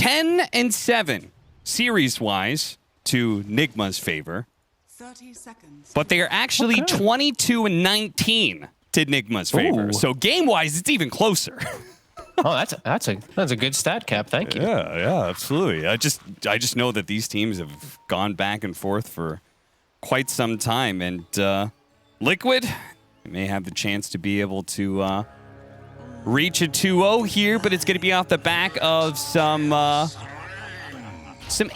10-7 series-wise to Nigma's favor. 30 seconds. But they are actually 22-19 to Nigma's favor. Ooh. So game-wise, it's even closer. Oh, that's a good stat, Cap. Thank you. Yeah, absolutely. I just know that these teams have gone back and forth for quite some time, and Liquid may have the chance to be able to reach a 2-0 here, but it's going to be off the back of some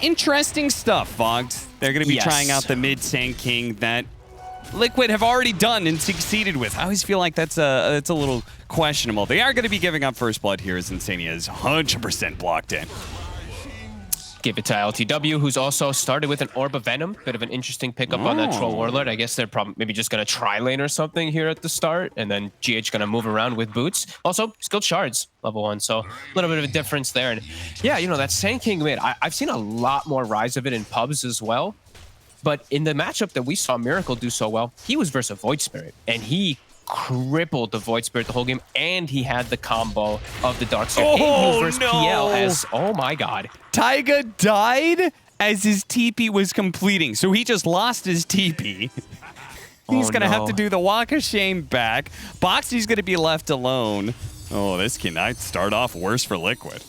interesting stuff, Vogt. They're going to be trying out the mid Sand King that Liquid have already done and succeeded with. I always feel like that's a little questionable. They are going to be giving up first blood here as Insania is 100% blocked in. Give it to LTW, who's also started with an Orb of Venom. Bit of an interesting pickup on that Troll Warlord. I guess they're probably maybe just going to try lane or something here at the start, and then GH going to move around with boots. Also, skilled shards, level 1, so a little bit of a difference there. And yeah, you know, that Sand King mid, I've seen a lot more rise of it in pubs as well. But in the matchup that we saw Miracle do so well, he was versus Void Spirit, and he crippled the Void Spirit the whole game, and he had the combo of the Dark Spirit. Oh, versus no. PL as, oh my god. Taiga died as his TP was completing, so he just lost his TP. He's going to have to do the Walk of Shame back. Boxy's going to be left alone. Oh, this can start off worse for Liquid.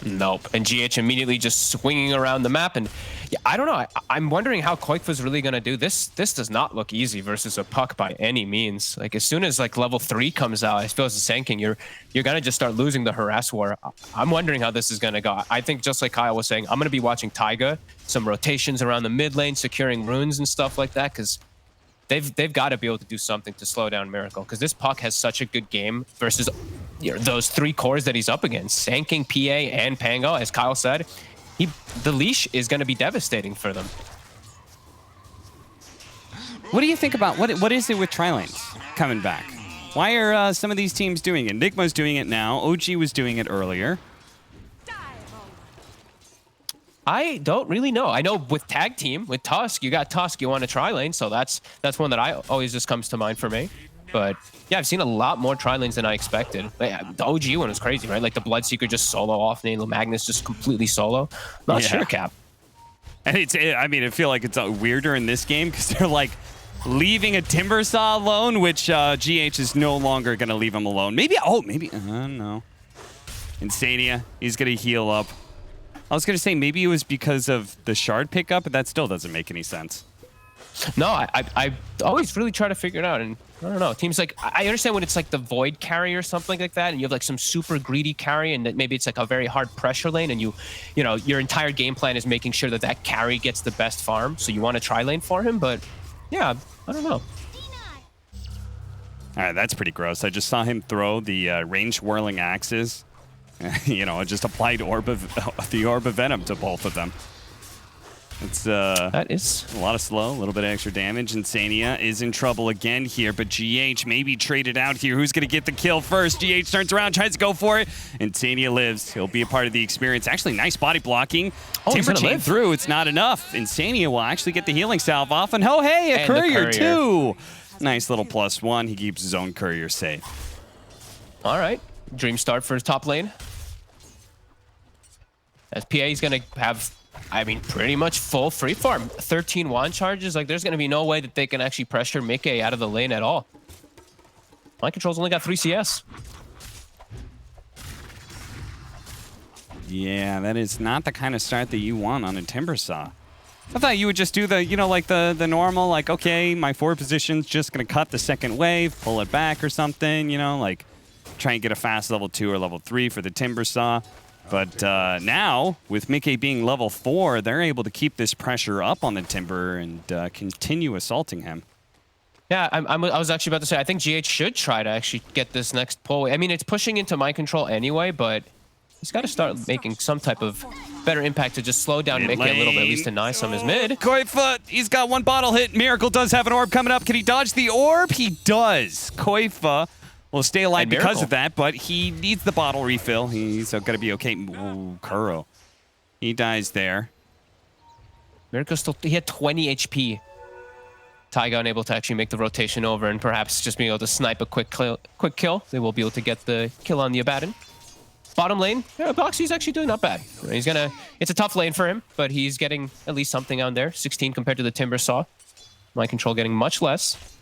Nope. And GH immediately just swinging around the map. And yeah, I don't know. I'm wondering how Koikfa's really going to do this. This does not look easy versus a puck by any means. Like, as soon as like level 3 comes out, I suppose the Sand King, you're going to just start losing the harass war. I'm wondering how this is going to go. I think just like Kyle was saying, I'm going to be watching Taiga, some rotations around the mid lane, securing runes and stuff like that, because they've got to be able to do something to slow down Miracle, because this puck has such a good game versus those 3 cores that he's up against, Sand King, PA, and Pango. As Kyle said, the leash is going to be devastating for them. What do you think about, what is it with tri-lanes coming back? Why are some of these teams doing it? Nigma's doing it now. OG was doing it earlier. I don't really know. I know with tag team, with Tusk, you got Tusk, you want a tri-lane, so that's one that I always just comes to mind for me. But yeah, I've seen a lot more tri-lanes than I expected. The OG one was crazy, right? Like the Bloodseeker just solo off lane, Magnus just completely solo. Not sure, Cap. And I mean, I feel like it's weirder in this game because they're like leaving a Timbersaw alone, which GH is no longer going to leave him alone. Maybe, I don't know. Insania, he's going to heal up. I was going to say maybe it was because of the shard pickup, but that still doesn't make any sense. No, I always really try to figure it out, and I don't know. Teams like, I understand when it's like the Void carry or something like that, and you have like some super greedy carry, and maybe it's like a very hard pressure lane, and you know, your entire game plan is making sure that carry gets the best farm, so you want to tri-lane for him, but yeah, I don't know. All right, that's pretty gross. I just saw him throw the range whirling axes. You know, just applied the Orb of Venom to both of them. It's that is a lot of slow, a little bit of extra damage. Insania is in trouble again here, but GH maybe traded out here. Who's going to get the kill first? GH turns around, tries to go for it. Insania lives. He'll be a part of the experience. Actually, nice body blocking. Timber chain through. It's not enough. Insania will actually get the healing salve off. And oh, hey, a courier too. Nice little +1. He keeps his own courier safe. All right. Dream start for his top lane. As PA is going to have, I mean, pretty much full free farm. 13 wand charges. Like, there's going to be no way that they can actually pressure Mickey out of the lane at all. Mind Control's only got 3 CS. Yeah, that is not the kind of start that you want on a Timbersaw. I thought you would just do the, you know, like the normal, like, okay, my forward position's just going to cut the second wave, pull it back or something, you know, like try and get a fast level 2 or level 3 for the Timbersaw. But now, with Mickey being level 4, they're able to keep this pressure up on the Timber and continue assaulting him. Yeah, I was actually about to say, I think GH should try to actually get this next pull. I mean, it's pushing into Mind Control anyway, but he's got to start making some type of better impact to just slow down Mickey a little bit, at least deny some of his mid. Koifa, he's got 1 bottle hit. Miracle does have an orb coming up. Can he dodge the orb? He does. Koifa will stay alive because of that, but he needs the bottle refill. He's going to be okay. Ooh, Kuro. He dies there. Miracle still, he had 20 HP. Taiga unable to actually make the rotation over and perhaps just being able to snipe a quick kill. They will be able to get the kill on the Abaddon. Bottom lane, yeah, Boxy's actually doing not bad. He's gonna. It's a tough lane for him, but he's getting at least something on there. 16 compared to the Timber Saw. Mind control getting much less.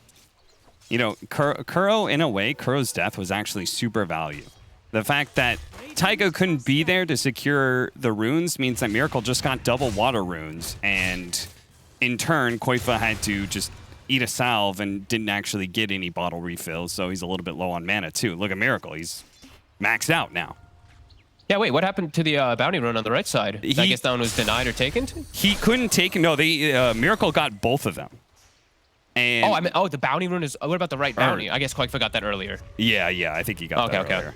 You know, Kuro, in a way, Kuro's death was actually super value. The fact that Taiga couldn't be there to secure the runes means that Miracle just got double water runes, and in turn, Koifa had to just eat a salve and didn't actually get any bottle refills, so he's a little bit low on mana too. Look at Miracle, he's maxed out now. Yeah, wait, what happened to the bounty rune on the right side? I guess that one was denied or taken? He couldn't take, no, Miracle got both of them. And oh, I mean, the bounty rune is, what about the right bounty? I guess Koifa got that earlier. Yeah, I think he got that earlier.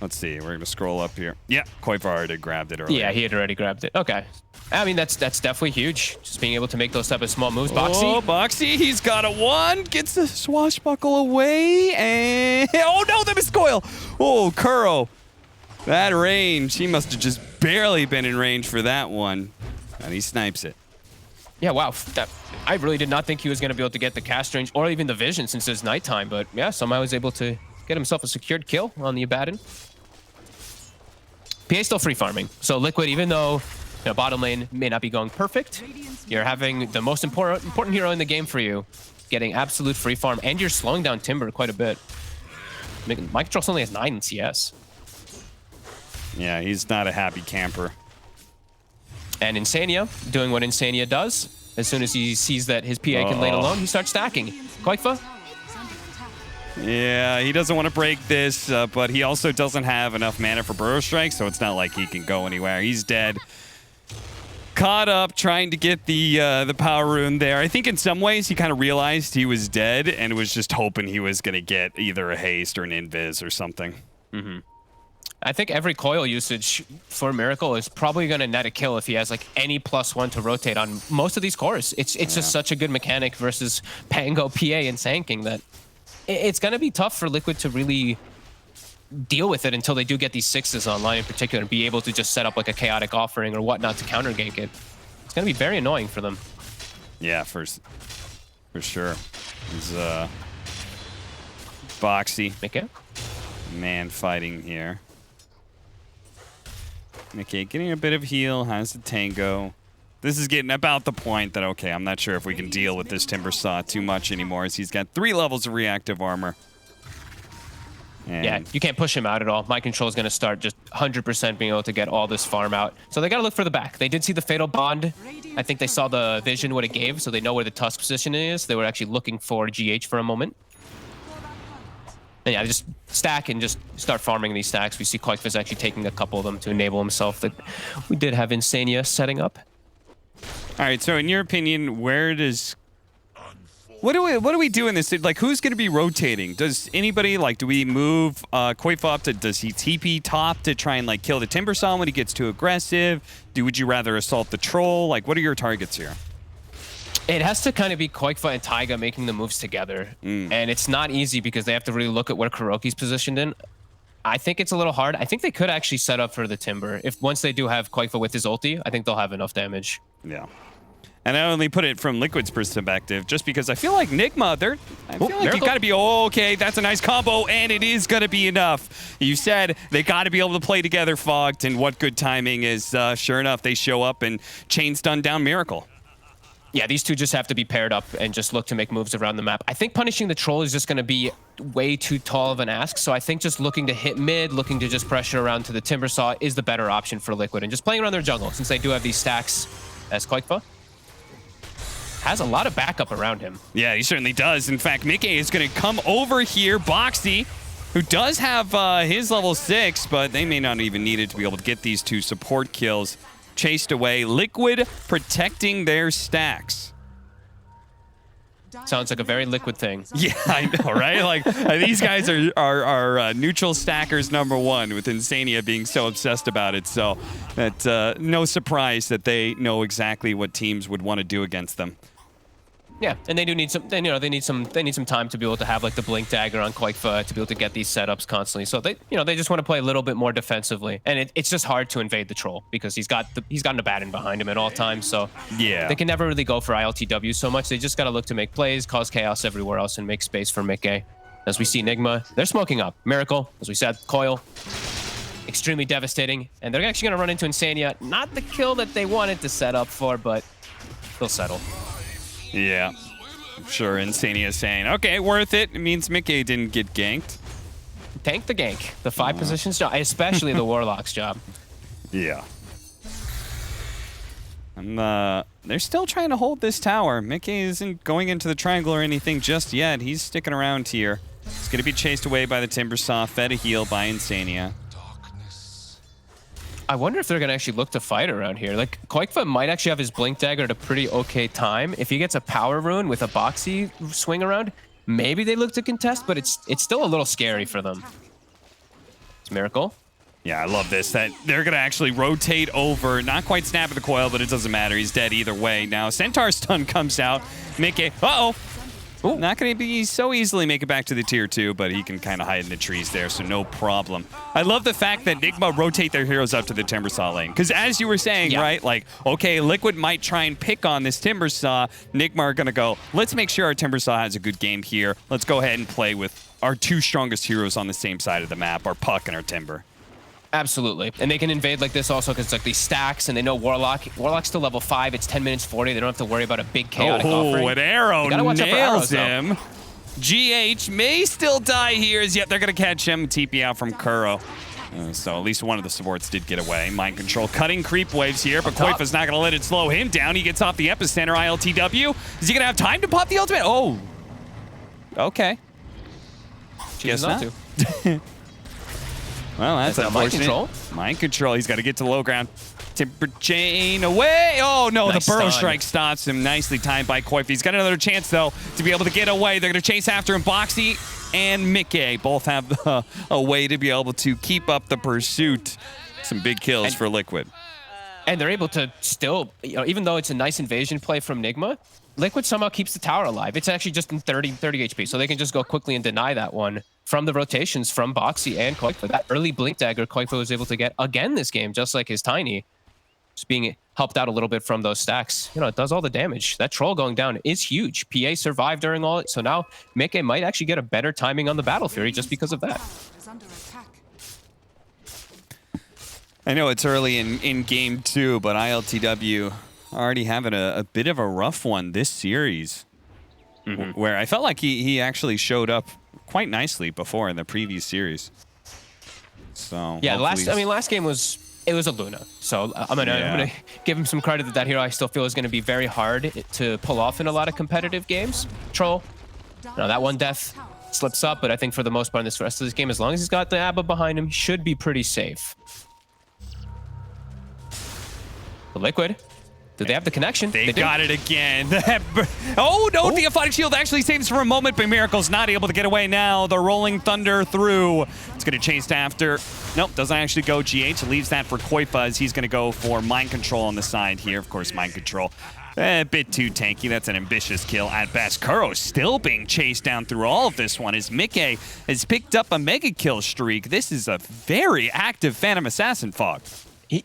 Let's see, we're gonna scroll up here. Yeah, Koifa already grabbed it earlier. Yeah, he had already grabbed it. Okay. I mean, that's definitely huge. Just being able to make those type of small moves. Boxy. Oh, Boxy, he's got a one. Gets the swashbuckle away, and oh no, the miscoil. Oh, Kuro. That range, he must have just barely been in range for that one. And he snipes it. Yeah, wow. I really did not think he was going to be able to get the cast range or even the vision since it's nighttime. But yeah, somehow he was able to get himself a secured kill on the Abaddon. PA still free farming. So Liquid, even though bottom lane may not be going perfect, you're having the most important hero in the game for you, getting absolute free farm, and you're slowing down Timber quite a bit. My control only has 9 in CS. Yeah, he's not a happy camper. And Insania doing what Insania does. As soon as he sees that his PA can lane alone, he starts stacking. Koifa? Yeah, he doesn't want to break this, but he also doesn't have enough mana for Burrow Strike, so it's not like he can go anywhere. He's dead. Caught up trying to get the power rune there. I think in some ways he kind of realized he was dead and was just hoping he was going to get either a haste or an invis or something. Mm-hmm. I think every coil usage for Miracle is probably going to net a kill if he has like any +1 to rotate on most of these cores. It's just such a good mechanic versus Pango, PA, and Sanking that it's going to be tough for Liquid to really deal with it until they do get these 6s online in particular and be able to just set up like a chaotic offering or whatnot to counter gank it. It's going to be very annoying for them. Yeah, for sure. He's Boxy. Mickey? Man fighting here. Mickey getting a bit of heal, has the tango. This is getting about the point that, okay, I'm not sure if we can deal with this Timber Saw too much anymore, as he's got 3 levels of reactive armor. And yeah, you can't push him out at all. My control is going to start just 100% being able to get all this farm out. So they got to look for the back. They did see the Fatal Bond. I think they saw the vision, what it gave, so they know where the Tusk position is. They were actually looking for GH for a moment. And yeah, just stack and just start farming these stacks. We see Koifa's actually taking a couple of them to enable himself. That we did have Insania setting up. All right, so in your opinion, where does... What do we do in this? Like, who's going to be rotating? Does anybody, like, do we move Koifa up to... Does he TP top to try and, like, kill the Timber Saw when he gets too aggressive? Would you rather assault the Troll? Like, what are your targets here? It has to kind of be Koifa and Taiga making the moves together. And it's not easy because they have to really look at where Kuroki's positioned in. I think it's a little hard. I think they could actually set up for the Timber. If once they do have Koifa with his ulti, I think they'll have enough damage. Yeah. And I only put it from Liquid's perspective just because I feel like Nigma, I feel like you got to be, okay, that's a nice combo, and it is going to be enough. You said they got to be able to play together, Fogged, and what good timing is, sure enough, they show up and chain stun down Miracle. Yeah, these two just have to be paired up and just look to make moves around the map. I think punishing the Troll is just going to be way too tall of an ask, so I think just looking to hit mid, looking to just pressure around to the Timber Saw is the better option for Liquid, and just playing around their jungle, since they do have these stacks as Koifa has a lot of backup around him. Yeah, he certainly does. In fact, Mickey is going to come over here. Boxy, who does have his level 6, but they may not even need it to be able to get these 2 support kills. Chased away. Liquid protecting their stacks. Sounds like a very Liquid thing. Yeah, I know, right? Like, these guys are neutral stackers #1, with Insania being so obsessed about it. So, that no surprise that they know exactly what teams would want to do against them. Yeah, and they do need some. They need some time to be able to have like the blink dagger on Koifa to be able to get these setups constantly. So they just want to play a little bit more defensively, and it's just hard to invade the Troll because he's got an Abaddon behind him at all times. So yeah, they can never really go for ILTW so much. They just got to look to make plays, cause chaos everywhere else, and make space for Mickey. As we see Nigma, they're smoking up. Miracle, as we said, Coil. Extremely devastating. And they're actually going to run into Insania. Not the kill that they wanted to set up for, but they'll settle. Yeah. I'm sure Insania is saying, okay, worth it. It means Mickey didn't get ganked. Tank the gank. The 5 positions job, especially the Warlock's job. Yeah. They're still trying to hold this tower. Mickey isn't going into the triangle or anything just yet. He's sticking around here. He's going to be chased away by the Timbersaw, fed a heal by Insania. I wonder if they're going to actually look to fight around here. Like, Koikfa might actually have his Blink Dagger at a pretty okay time. If he gets a Power Rune with a Boxy swing around, maybe they look to contest, but it's still a little scary for them. It's Miracle. Yeah, I love this. That they're going to actually rotate over. Not quite snap at the coil, but it doesn't matter. He's dead either way. Now, Centaur stun comes out. Mickey, uh-oh. Ooh, not going to be so easily make it back to the tier 2, but he can kind of hide in the trees there, so no problem. I love the fact that Nigma rotate their heroes up to the Timbersaw lane. Because as you were saying, right, like, okay, Liquid might try and pick on this Timbersaw. Nigma are going to go, let's make sure our Timbersaw has a good game here. Let's go ahead and play with our 2 strongest heroes on the same side of the map, our Puck and our Timber. Absolutely. And they can invade like this also because it's like these stacks, and they know Warlock's still level 5. It's 10 minutes 40. They don't have to worry about a big chaotic offering. Oh, an arrow nails him. Though. GH may still die here, as yet they're going to catch him. TP out from Kuro. So at least one of the supports did get away. Mind control cutting creep waves here, but Koifa's not going to let it slow him down. He gets off the epicenter. ILTW. Is he going to have time to pop the ultimate? Oh. Okay. Guess not. To. Well, that's unfortunate. Mind control. Mind control. He's got to get to the low ground. Timber chain away. Oh, no. Nice the Burrow stun. Strike stops him. Nicely timed by Koifa. He's got another chance, though, to be able to get away. They're going to chase after him. Boxy and Mickey both have a way to be able to keep up the pursuit. Some big kills for Liquid. And they're able to still, even though it's a nice invasion play from Nigma, Liquid somehow keeps the tower alive. It's actually just in 30 HP, so they can just go quickly and deny that one from the rotations from Boxy and Koifa. That early Blink Dagger Koifa was able to get again this game, just like his Tiny. Just being helped out a little bit from those stacks. It does all the damage. That troll going down is huge. PA survived during all it, so now Mickey might actually get a better timing on the Battle Fury just because of that. I know it's early in game 2, but ILTW already having a bit of a rough one this series, where I felt like he actually showed up quite nicely before in the previous series. So yeah, last game was a Luna, so I'm gonna give him some credit that hero I still feel is gonna be very hard to pull off in a lot of competitive games. Troll, that one death slips up, but I think for the most part in this rest of this game, as long as he's got the Abba behind him, he should be pretty safe. The Liquid. Do they have the connection? They got it again. Oh, no, the Aphotic Shield actually saves for a moment, but Miracle's not able to get away now. The Rolling Thunder through. It's going to chase after. Nope, doesn't actually go GH. Leaves that for Koifa as he's going to go for Mind Control on the side here. Of course, Mind Control. A bit too tanky. That's an ambitious kill at best. Kuro still being chased down through all of this one as Mickey has picked up a mega kill streak. This is a very active Phantom Assassin, Fog.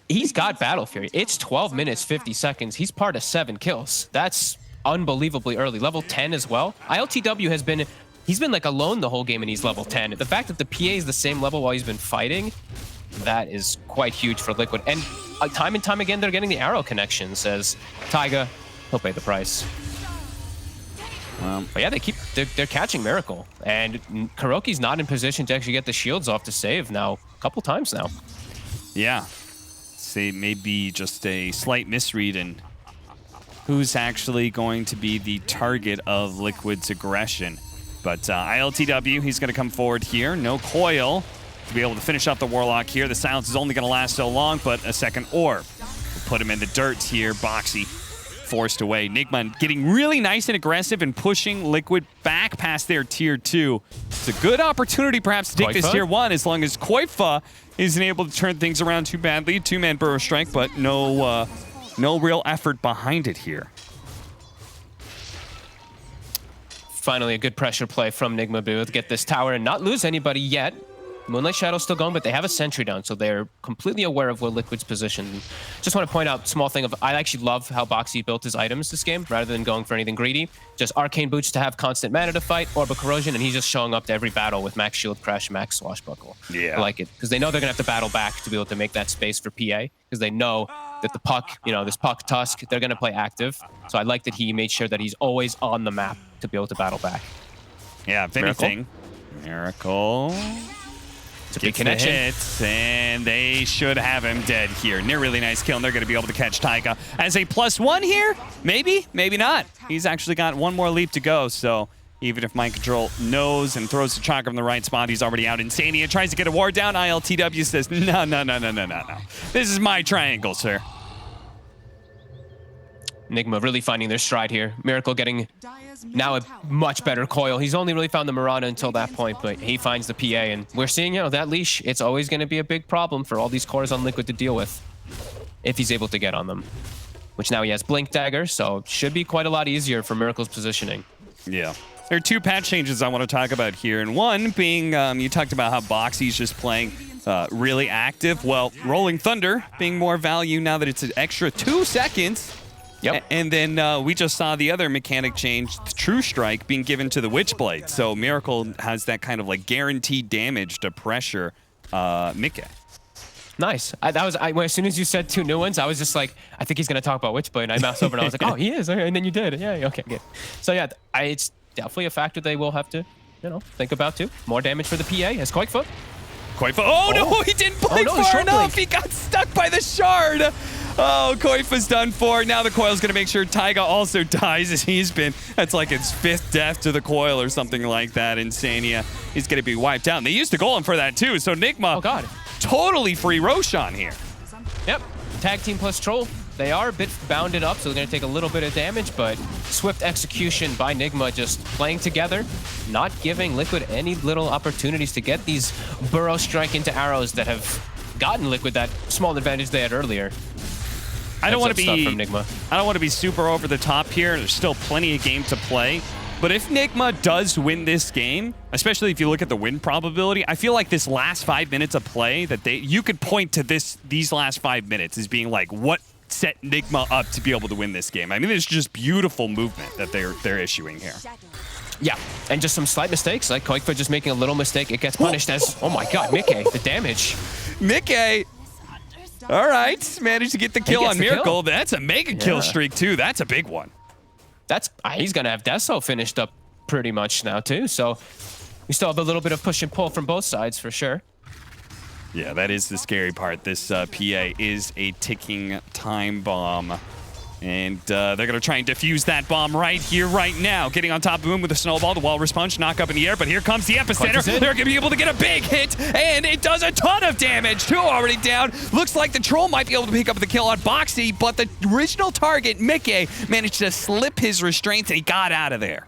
He's got Battle Fury. It's 12 minutes, 50 seconds. He's part of 7 kills. That's unbelievably early. Level 10 as well. ILTW he's been like alone the whole game and he's level 10. The fact that the PA is the same level while he's been fighting, that is quite huge for Liquid. And time and time again, they're getting the arrow connection, says Taiga. He'll pay the price. But yeah, they're catching Miracle. And Kuroki's not in position to actually get the shields off to save now, a couple times now. Yeah. Say maybe just a slight misread in who's actually going to be the target of Liquid's aggression. But ILTW, he's going to come forward here. No coil to be able to finish up the Warlock here. The silence is only going to last so long, but a second orb will put him in the dirt here. Boxy forced away. Nigma getting really nice and aggressive and pushing Liquid back past their tier 2. It's a good opportunity perhaps to take this tier 1 as long as Koifa isn't able to turn things around too badly. 2-man Burrow Strike, but no real effort behind it here. Finally, a good pressure play from Nigma to get this tower and not lose anybody yet. Moonlight Shadow's still going, but they have a sentry down, so they're completely aware of where Liquid's positioned. Just want to point out, small thing of, I actually love how Boxy built his items this game, rather than going for anything greedy. Just Arcane Boots to have constant mana to fight, Orb of Corrosion, and he's just showing up to every battle with Max Shield Crash, Max Swashbuckle. Yeah. I like it, because they know they're going to have to battle back to be able to make that space for PA, because they know that the puck, you know, this puck Tusk, they're going to play active. So I like that he made sure that he's always on the map to be able to battle back. Yeah, if anything. Miracle. It's a big connection. Hits, and they should have him dead here. Near really nice kill, and they're going to be able to catch Taiga as a +1 here. Maybe, maybe not. He's actually got one more leap to go, so even if Mind Control knows and throws the chakra in the right spot, he's already out. Insania tries to get a ward down. ILTW says, no, no, no, no, no, no, no. This is my triangle, sir. Nigma really finding their stride here. Miracle getting now a much better coil. He's only really found the Mirana until that point, but he finds the PA, and we're seeing, you know, that leash. It's always going to be a big problem for all these cores on Liquid to deal with if he's able to get on them, which now he has Blink Dagger, so should be quite a lot easier for Miracle's positioning. Yeah. There are two patch changes I want to talk about here, and one being you talked about how Boxy's just playing really active. Well, Rolling Thunder being more value now that it's an extra 2 seconds. Yep. And then we just saw the other mechanic change, the True Strike, being given to the Witchblade. So Miracle has that kind of like guaranteed damage to pressure Mickey. Nice. As soon as you said 2 new ones, I was just like, I think he's going to talk about Witchblade. And I moused over and I was like, oh, he is. Okay, and then you did. Yeah, okay, good. So yeah, it's definitely a factor they will have to, you know, think about too. More damage for the PA as Koikfa. Oh, no, he didn't blink far enough. He got stuck by the shard. Oh, Koifa's done for. Now the coil's going to make sure Taiga also dies as he's been. That's like his 5th death to the coil or something like that. Insania, he's going to be wiped out. And they used to golem for that too. So Nigma, oh god, totally free Roshan here. Yep, tag team plus troll. They are a bit bounded up, so they're going to take a little bit of damage, but swift execution by Nigma, just playing together, not giving Liquid any little opportunities to get these burrow strike into arrows that have gotten Liquid that small advantage they had earlier. I don't want to be from Nigma. I don't want to be super over the top here. There's still plenty of game to play. But if Nigma does win this game, especially if you look at the win probability, I feel like this last 5 minutes of play that you could point to these last 5 minutes as being like what set Nigma up to be able to win this game. I mean, it's just beautiful movement that they're issuing here. Yeah, and just some slight mistakes, like Koikfa just making a little mistake. It gets punished as, oh my god, Mickey, the damage. Mickey, all right, managed to get the kill on Miracle. That's a mega kill streak too. That's a big one. He's gonna have Deso finished up pretty much now too, so we still have a little bit of push and pull from both sides for sure. Yeah, that is the scary part. This PA is a ticking time bomb. And they're going to try and defuse that bomb right here, right now. Getting on top of him with a snowball, the Walrus Punch, knock up in the air, but here comes the epicenter. They're going to be able to get a big hit, and it does a ton of damage. 2 already down. Looks like the Troll might be able to pick up the kill on Boxy, but the original target, Mickey, managed to slip his restraints, and he got out of there.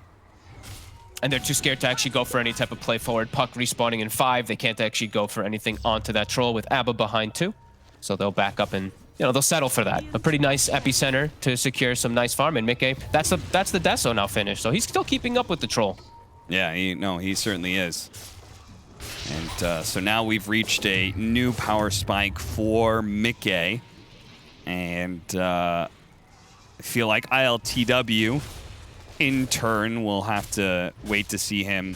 And they're too scared to actually go for any type of play forward. Puck respawning in 5. They can't actually go for anything onto that Troll with Abba behind 2. So they'll back up and, you know, they'll settle for that. A pretty nice epicenter to secure some nice farm. And Mickey, that's the Deso now finished. So he's still keeping up with the Troll. Yeah, he certainly is. And so now we've reached a new power spike for Mickey. And I feel like ILTW, in turn, will have to wait to see him.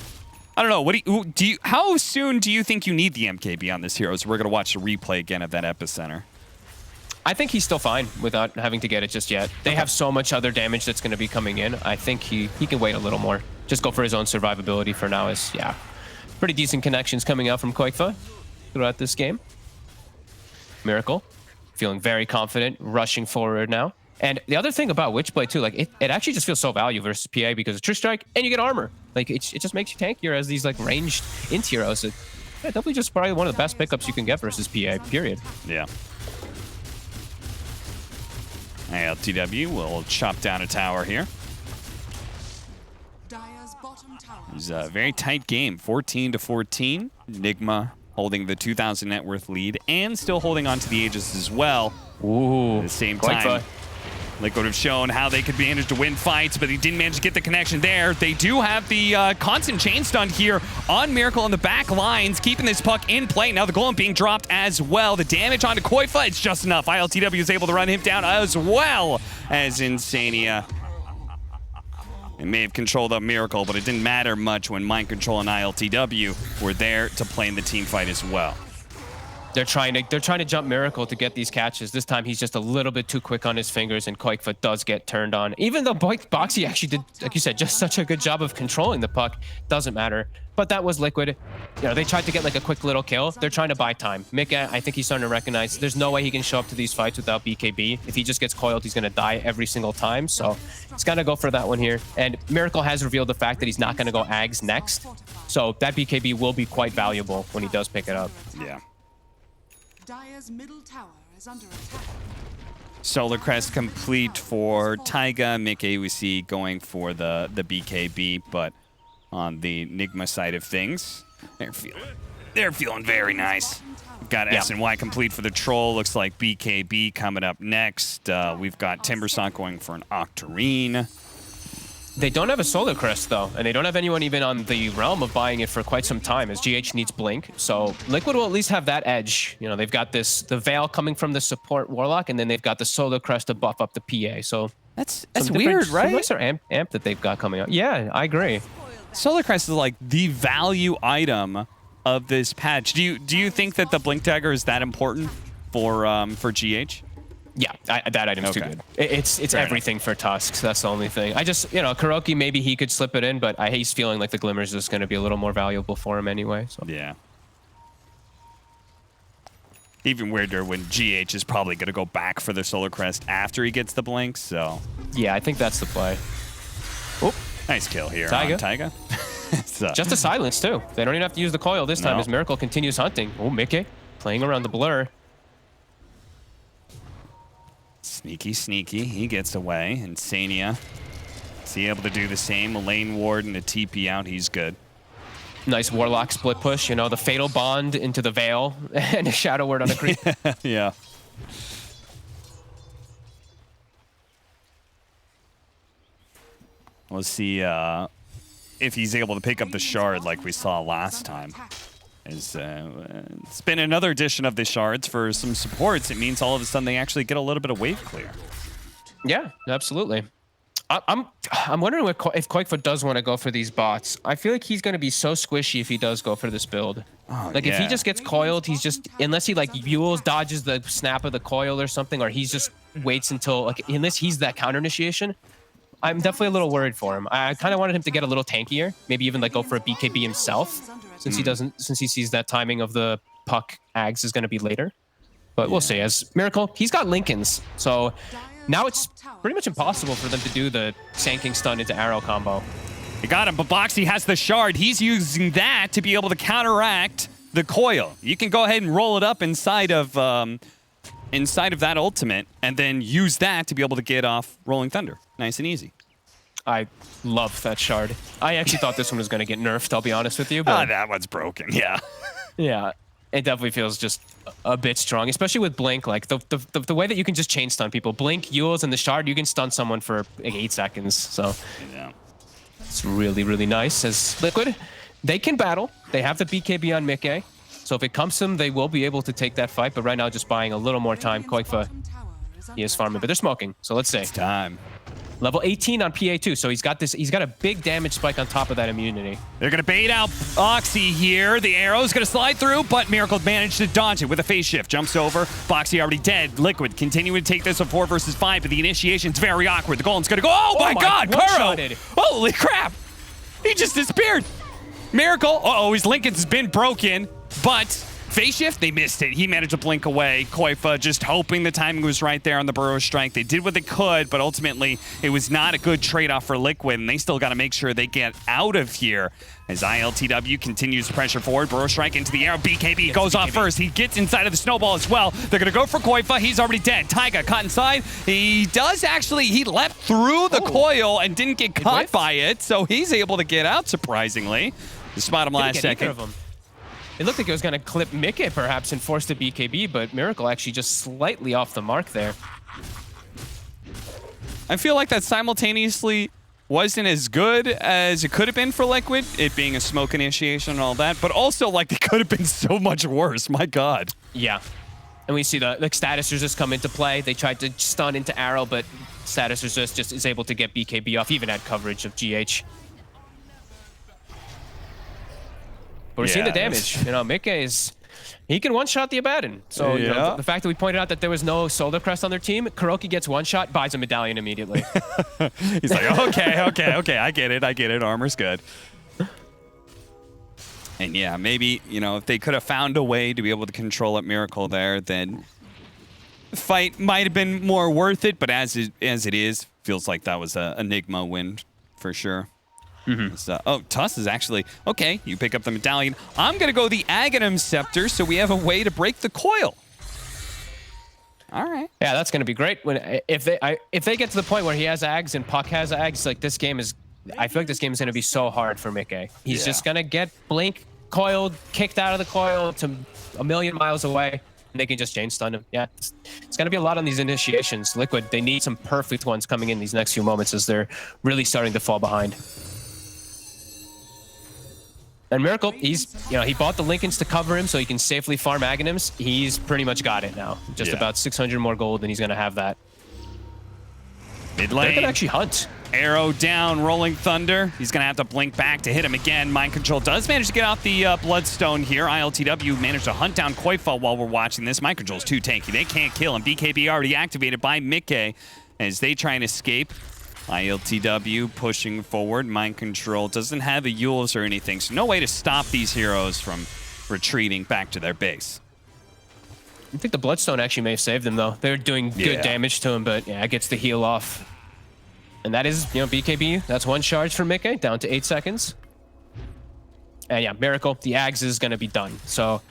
I don't know. What do you? How soon do you think you need the MKB on this hero? So we're gonna watch the replay again of that epicenter. I think he's still fine without having to get it just yet. They have so much other damage that's going to be coming in. I think he can wait a little more. Just go for his own survivability for now. Pretty decent connections coming out from Koikfa throughout this game. Miracle, feeling very confident, rushing forward now. And the other thing about Witchblade too, like it actually just feels so value versus PA because of True Strike and you get armor. Like it just makes you tankier as these like ranged int heroes. Definitely just probably one of the best pickups you can get versus PA, period. Yeah. ILTW will chop down a tower here. It's a very tight game, 14-14. Nigma holding the 2,000 net worth lead and still holding on to the Aegis as well. Ooh, at the same time. Liquid have shown how they could manage to win fights, but he didn't manage to get the connection there. They do have the constant chain stun here on Miracle in the back lines, keeping this puck in play. Now the golem being dropped as well. The damage onto Koifa, it's just enough. ILTW is able to run him down as well as Insania. It may have controlled up Miracle, but it didn't matter much when Mind Control and ILTW were there to play in the team fight as well. They're trying to jump Miracle to get these catches. This time he's just a little bit too quick on his fingers, and Koikfa does get turned on. Even though Boxy actually did, like you said, just such a good job of controlling the puck, doesn't matter. But that was Liquid. You know, they tried to get like a quick little kill. They're trying to buy time. Mika, I think he's starting to recognize there's no way he can show up to these fights without BKB. If he just gets coiled, he's gonna die every single time. So he's gonna go for that one here. And Miracle has revealed the fact that he's not gonna go Ags next. So that BKB will be quite valuable when he does pick it up. Yeah. Dire's middle tower is under attack. Solar Crest complete for Taiga. Mickey we see going for the BKB, but on the Nigma side of things, they're feeling very nice. Got S and Y complete for the Troll. Looks like BKB coming up next. We've got Timbersaw going for an Octarine. They don't have a Solar Crest, though, and they don't have anyone even on the realm of buying it for quite some time, as GH needs Blink. So Liquid will at least have that edge. You know, they've got the Veil coming from the support Warlock, and then they've got the Solar Crest to buff up the PA. So that's weird, right? Nice amp that they've got coming out. Yeah, I agree. Solar Crest is like the value item of this patch. Do you think that the Blink Dagger is that important for GH? Yeah, that item's too good. It's everything for Tusks. That's the only thing. I just, you know, Kuroki, maybe he could slip it in, but he's feeling like the Glimmer's just going to be a little more valuable for him anyway. So. Yeah. Even weirder when GH is probably going to go back for the Solar Crest after he gets the Blink, so. Yeah, I think that's the play. Oop. Nice kill here Taiga. on Taiga. Just a silence, too. They don't even have to use the coil this time as Miracle continues hunting. Oh, Mickey playing around the blur. Sneaky, sneaky. He gets away. Insania. Is he able to do the same? A lane ward and a TP out. He's good. Nice Warlock split push. You know, the Fatal Bond into the Veil and a Shadow Word on the creep. Yeah. We'll see if he's able to pick up the shard like we saw last time. It's been another edition of the shards for some supports. It means all of a sudden they actually get a little bit of wave clear. Yeah, absolutely. I'm wondering if Koikfoot does want to go for these bots. I feel like he's going to be so squishy if he does go for this build. Oh, like if he just gets coiled, he's just, unless he like Yules dodges the snap of the coil or something, or he's just waits until, like, unless he's that counter initiation, I'm definitely a little worried for him. I kind of wanted him to get a little tankier, maybe even like go for a BKB himself. Since he sees that timing of the puck Ags is going to be later. But we'll see. As Miracle, he's got Lincolns. So now it's pretty much impossible for them to do the Sand stun into arrow combo. He got him, but Boxy has the shard. He's using that to be able to counteract the coil. You can go ahead and roll it up inside of that ultimate and then use that to be able to get off Rolling Thunder. Nice and easy. I love that shard. I actually thought this one was going to get nerfed, I'll be honest with you. But that one's broken, yeah. Yeah, it definitely feels just a bit strong, especially with Blink. Like the way that you can just chain stun people. Blink, Yules, and the shard, you can stun someone for like 8 seconds. So yeah. It's really, really nice. As Liquid, they can battle. They have the BKB on Mickey. So if it comes to them, they will be able to take that fight. But right now, just buying a little more time. Koikfa, he is farming, but they're smoking. So let's see. It's time. Level 18 on PA2, so he's got a big damage spike on top of that immunity. They're gonna bait out Boxy here. The arrow's gonna slide through, but Miracle managed to dodge it with a phase shift. Jumps over. Boxy already dead. Liquid continuing to take this a 4 versus 5, but the initiation's very awkward. The Golem's gonna go. Oh my God, Kuro! Holy crap! He just disappeared. Miracle. His Lincoln's been broken, but phase shift, they missed it. He managed to blink away. Koifa just hoping the timing was right there on the Burrow Strike. They did what they could, but ultimately it was not a good trade-off for Liquid, and they still got to make sure they get out of here. As ILTW continues to pressure forward, Burrow Strike into the arrow. BKB goes off first. He gets inside of the snowball as well. They're going to go for Koifa. He's already dead. Taiga caught inside. He leapt through the coil and didn't get caught by it, so he's able to get out, surprisingly. They spot him last second. It looked like it was going to clip Mickey, perhaps, and force the BKB, but Miracle actually just slightly off the mark there. I feel like that simultaneously wasn't as good as it could have been for Liquid, it being a smoke initiation and all that, but also like it could have been so much worse. My God. Yeah. And we see the status resist come into play. They tried to stun into Arrow, but status resist just is able to get BKB off, even at coverage of GH. But we're seeing the damage. You know, Mickey is... He can one-shot the Abaddon. So, you know, the fact that we pointed out that there was no Solar Crest on their team, Kuroki gets one shot, buys a medallion immediately. He's like, okay, I get it. Armor's good. And yeah, maybe, you know, if they could have found a way to be able to control it Miracle there, then the fight might have been more worth it. But as it is, feels like that was a Nigma win for sure. So, oh, Tuss is actually, okay, you pick up the medallion. I'm going to go the Aghanim Scepter, so we have a way to break the coil. All right. Yeah, that's going to be great. If they get to the point where he has Ags and Puck has Ags, like this game is, I feel like this game is going to be so hard for Mickey. He's just going to get Blink coiled, kicked out of the coil to a million miles away, and they can just chain stun him. Yeah, it's going to be a lot on these initiations. Liquid, they need some perfect ones coming in these next few moments as they're really starting to fall behind. And Miracle, he bought the Lincolns to cover him so he can safely farm Aghanims. He's pretty much got it now. Just about 600 more gold, and he's going to have that. Mid lane. They can actually hunt. Arrow down, Rolling Thunder. He's going to have to blink back to hit him again. Mind Control does manage to get out the Bloodstone here. ILTW managed to hunt down Koifa while we're watching this. Mind Control's too tanky. They can't kill him. BKB already activated by Mickey as they try and escape. ILTW pushing forward. Mind Control doesn't have a Yules or anything, so no way to stop these heroes from retreating back to their base. I think the Bloodstone actually may have saved them, though. They're doing good damage to him, but yeah, it gets the heal off. And that is, you know, BKB. That's one charge for Mickey, down to 8 seconds. And yeah, Miracle, the Ags is going to be done. So,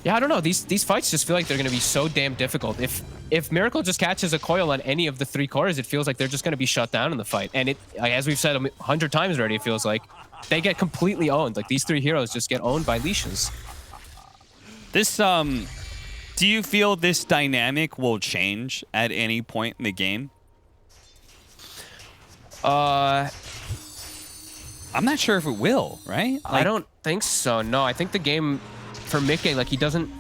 yeah, I don't know. These fights just feel like they're going to be so damn difficult. If Miracle just catches a coil on any of the 3 cores, it feels like they're just going to be shut down in the fight. And as we've said 100 times already, it feels like they get completely owned. Like, these 3 heroes just get owned by leashes. This, do you feel this dynamic will change at any point in the game? I'm not sure if it will, right? I don't think so. No, I think the game for Mickey, like, it doesn't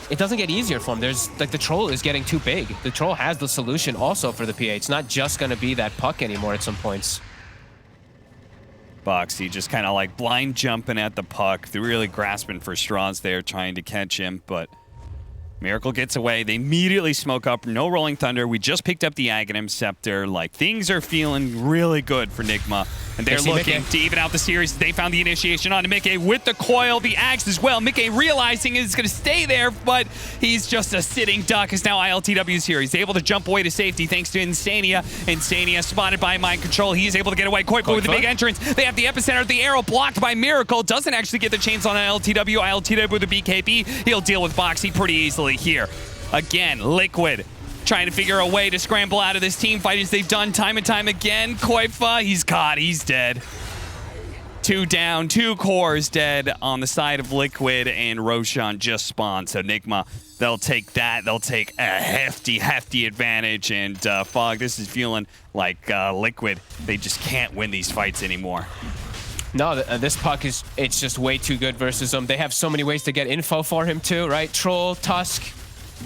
get easier for him. There's like the troll is getting too big. The troll has the solution also for the PA. It's not just going to be that Puck anymore at some points. Boxy just kind of like blind jumping at the Puck. They're really grasping for straws there, trying to catch him, but Miracle gets away. They immediately smoke up. No Rolling Thunder. We just picked up the Aghanim Scepter. Like, things are feeling really good for Nigma. And they're looking to even out the series. They found the initiation on Mickey with the coil, the Axe as well. Mickey realizing it's going to stay there, but he's just a sitting duck as now ILTW's here. He's able to jump away to safety thanks to Insania. Insania spotted by Mind Control. He's able to get away. Koifa with the big entrance. They have the epicenter. The arrow blocked by Miracle. Doesn't actually get the chains on ILTW. ILTW with the BKB. He'll deal with Boxy pretty easily here. Again, Liquid trying to figure a way to scramble out of this team fight as they've done time and time again. Koifa, he's caught. He's dead. 2 down, 2 cores dead on the side of Liquid, and Roshan just spawned. So Nigma, they'll take that. They'll take a hefty advantage. And Fog, this is feeling like Liquid, they just can't win these fights anymore. No, this Puck it's just way too good versus them. They have so many ways to get info for him too, right? Troll, Tusk,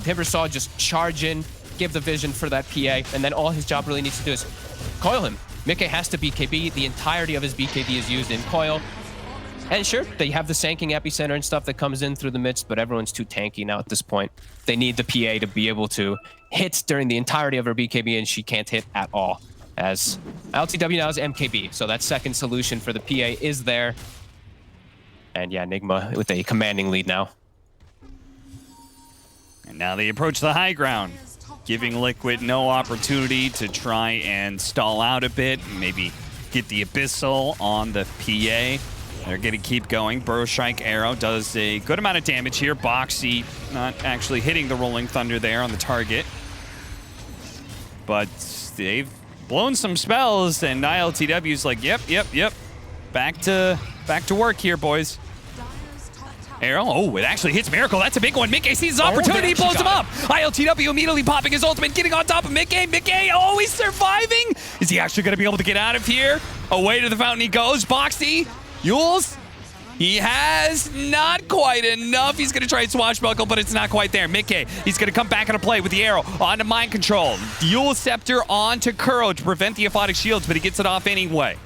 Timbersaw just charge in, give the vision for that PA, and then all his job really needs to do is coil him. Mickey has to BKB. The entirety of his BKB is used in coil. And sure, they have the sanking epicenter and stuff that comes in through the midst, but everyone's too tanky now at this point. They need the PA to be able to hit during the entirety of her BKB, and she can't hit at all. As LTW now is MKB, so that second solution for the PA is there. And yeah, Nigma with a commanding lead now. And now they approach the high ground, giving Liquid no opportunity to try and stall out a bit, maybe get the Abyssal on the PA. They're going to keep going. Burrow Strike Arrow does a good amount of damage here. Boxy not actually hitting the Rolling Thunder there on the target. But they've blown some spells, and ILTW's like, yep. Back to work here, boys. Arrow. Oh, it actually hits Miracle. That's a big one. Mickey sees his opportunity. He blows him up. ILTW immediately popping his ultimate, getting on top of Mickey. Mickey, oh, he's surviving. Is he actually going to be able to get out of here? Away to the fountain he goes. Boxy. Yules. He has not quite enough. He's going to try and swashbuckle, but it's not quite there. Mickey, he's going to come back into play with the arrow onto Mind Control. Yules Scepter onto Kuro to prevent the aphotic shields, but he gets it off anyway.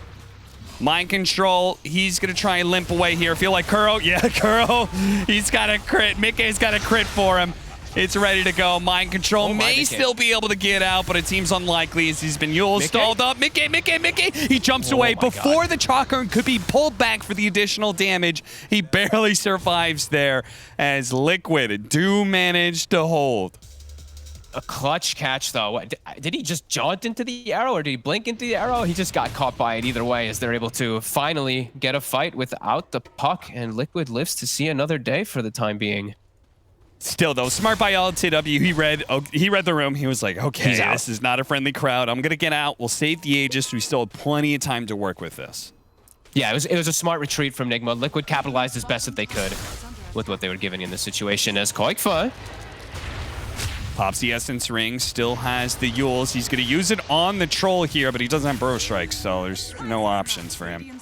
Mind Control, he's going to try and limp away here. Feel like Kuro? Yeah, Kuro. He's got a crit. Mickey's got a crit for him. It's ready to go. Mind Control may still be able to get out, but it seems unlikely as he's been Yules stalled up. Mickey. He jumps away before the Chalker could be pulled back for the additional damage. He barely survives there as Liquid do manage to hold. A clutch catch, though. Did he just jaunt into the arrow, or did he blink into the arrow? He just got caught by it either way, as they're able to finally get a fight without the puck, and Liquid lives to see another day for the time being. Still, though, smart by LTW. He read the room. He was like, okay, this is not a friendly crowd. I'm going to get out. We'll save the Aegis. We still have plenty of time to work with this. Yeah, it was a smart retreat from Nigma. Liquid capitalized as best that they could with what they were given in this situation, as Koikfa pops the Essence Ring, still has the Yules. He's going to use it on the Troll here, but he doesn't have Burrow Strikes, so there's no options for him.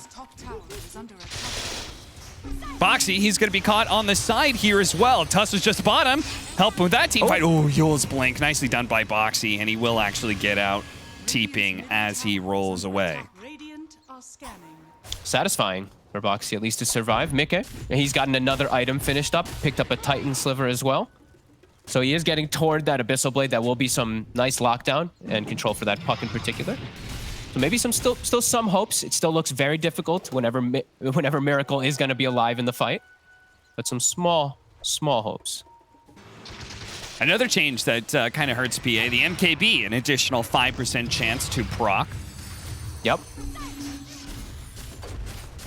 Boxy, he's going to be caught on the side here as well. Tuss was just bottom. Help with that team fight. Oh, Yules blink. Nicely done by Boxy, and he will actually get out teeping as he rolls away. Satisfying for Boxy, at least to survive. Mickey, he's gotten another item finished up, picked up a Titan Sliver as well. So he is getting toward that Abyssal Blade. That will be some nice lockdown and control for that puck in particular. So maybe still some hopes. It still looks very difficult whenever Miracle is going to be alive in the fight. But some small hopes. Another change that kind of hurts PA, the MKB, an additional 5% chance to proc. Yep.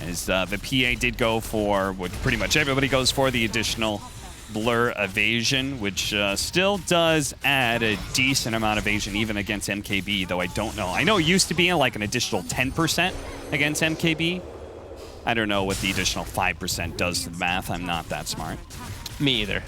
As the PA did go for what pretty much everybody goes for, the additional Blur Evasion, which still does add a decent amount of evasion even against MKB, though I don't know. I know it used to be like an additional 10% against MKB. I don't know what the additional 5% does to the math. I'm not that smart. Me either.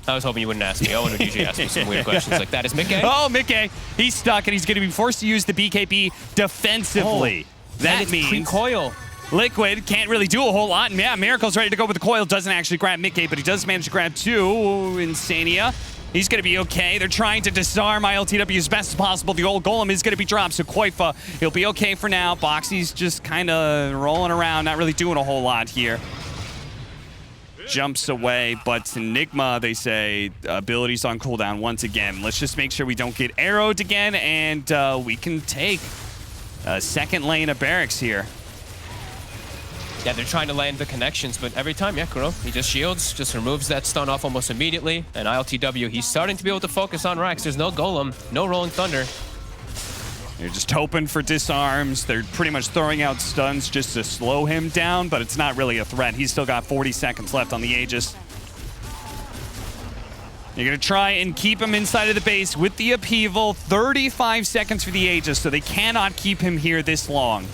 I was hoping you wouldn't ask me. Owen would usually ask me some weird questions like that. Is Mickey? Oh, Mickey. He's stuck, and he's going to be forced to use the BKB defensively. That means pre-coil. Liquid can't really do a whole lot. And yeah, Miracle's ready to go with the coil. Doesn't actually grab Mickey, but he does manage to grab two. Insania. He's going to be okay. They're trying to disarm ILTW as best as possible. The old golem is going to be dropped, so Koifa, he'll be okay for now. Boxy's just kind of rolling around, not really doing a whole lot here. Jumps away, but Nigma, they say, abilities on cooldown once again. Let's just make sure we don't get arrowed again, and we can take a second lane of barracks here. Yeah, they're trying to land the connections, but every time, yeah, Kuro, he just shields, just removes that stun off almost immediately. And ILTW, he's starting to be able to focus on Rex. There's no Golem, no Rolling Thunder. They're just hoping for disarms. They're pretty much throwing out stuns just to slow him down, but it's not really a threat. He's still got 40 seconds left on the Aegis. You're going to try and keep him inside of the base with the upheaval. 35 seconds for the Aegis, so they cannot keep him here this long.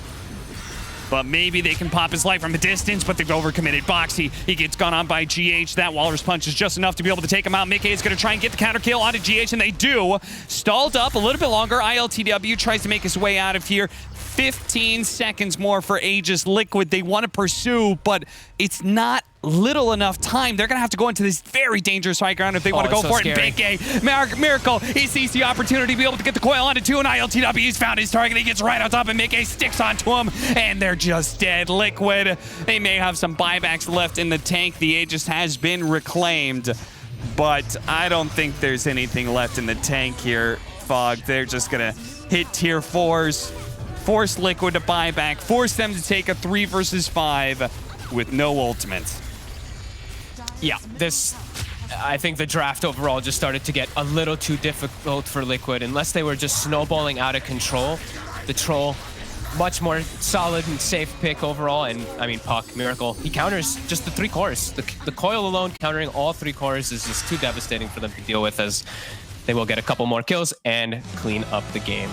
But maybe they can pop his life from a distance, but they've overcommitted. Boxy, he gets gone on by GH. That Walrus Punch is just enough to be able to take him out. Mickey is going to try and get the counter kill onto GH, and they do. Stalled up a little bit longer. ILTW tries to make his way out of here. 15 seconds more for Aegis. Liquid, they want to pursue, but it's not little enough time. They're going to have to go into this very dangerous high ground if they want to go for it. And Big A, Miracle, he sees the opportunity to be able to get the coil onto two, and ILTW, he's found his target. He gets right on top, and Big A sticks onto him, and they're just dead. Liquid, they may have some buybacks left in the tank. The Aegis has been reclaimed, but I don't think there's anything left in the tank here, Fog. They're just going to hit tier 4s, force Liquid to buy back, force them to take a 3 versus 5 with no ultimates. Yeah, I think the draft overall just started to get a little too difficult for Liquid. Unless they were just snowballing out of control, the Troll, much more solid and safe pick overall. And I mean, Puck, Miracle, he counters just the 3 cores. The coil alone countering all 3 cores is just too devastating for them to deal with, as they will get a couple more kills and clean up the game.